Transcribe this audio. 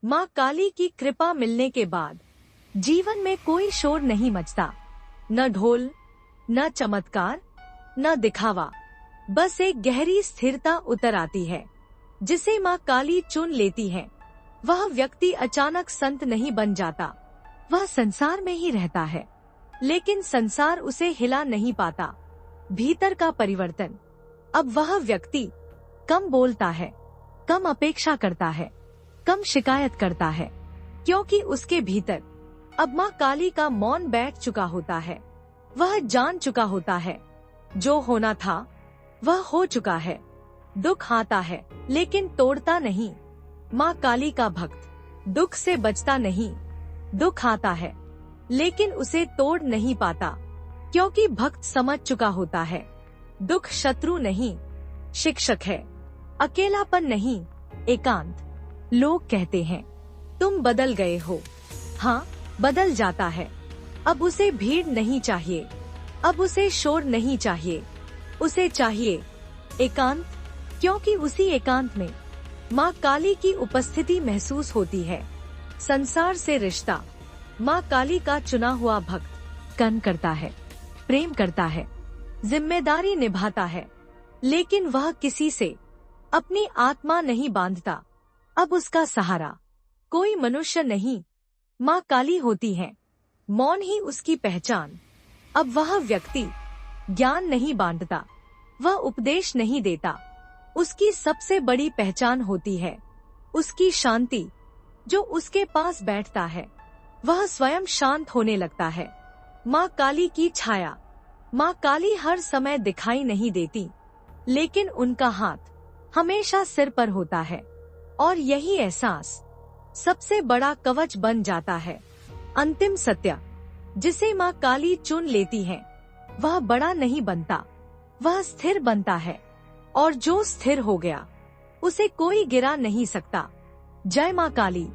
माँ काली की कृपा मिलने के बाद जीवन में कोई शोर नहीं मचता, न ढोल, न चमत्कार, न दिखावा, बस एक गहरी स्थिरता उतर आती है जिसे माँ काली चुन लेती है। वह व्यक्ति अचानक संत नहीं बन जाता, वह संसार में ही रहता है, लेकिन संसार उसे हिला नहीं पाता। भीतर का परिवर्तन। अब वह व्यक्ति कम बोलता है, कम अपेक्षा करता है, कम शिकायत करता है, क्योंकि उसके भीतर अब माँ काली का मौन बैठ चुका होता है। वह जान चुका होता है जो होना था वह हो चुका है। दुख आता है लेकिन तोड़ता नहीं। माँ काली का भक्त दुख से बचता नहीं। दुख आता है लेकिन उसे तोड़ नहीं पाता, क्योंकि भक्त समझ चुका होता है दुख शत्रु नहीं, शिक्षक है। अकेलापन नहीं, एकांत। लोग कहते हैं तुम बदल गए हो। हाँ, बदल जाता है। अब उसे भीड़ नहीं चाहिए, अब उसे शोर नहीं चाहिए, उसे चाहिए एकांत, क्योंकि उसी एकांत में माँ काली की उपस्थिति महसूस होती है। संसार से रिश्ता। माँ काली का चुना हुआ भक्त कर्म करता है, प्रेम करता है, जिम्मेदारी निभाता है, लेकिन वह किसी से अपनी आत्मा नहीं बांधता। अब उसका सहारा कोई मनुष्य नहीं, माँ काली होती है। मौन ही उसकी पहचान। अब वह व्यक्ति ज्ञान नहीं बांटता, वह उपदेश नहीं देता। उसकी सबसे बड़ी पहचान होती है उसकी शांति। जो उसके पास बैठता है वह स्वयं शांत होने लगता है। माँ काली की छाया। माँ काली हर समय दिखाई नहीं देती, लेकिन उनका हाथ हमेशा सिर पर होता है, और यही एहसास सबसे बड़ा कवच बन जाता है। अंतिम सत्य जिसे माँ काली चुन लेती है वह बड़ा नहीं बनता, वह स्थिर बनता है, और जो स्थिर हो गया उसे कोई गिरा नहीं सकता। जय माँ काली।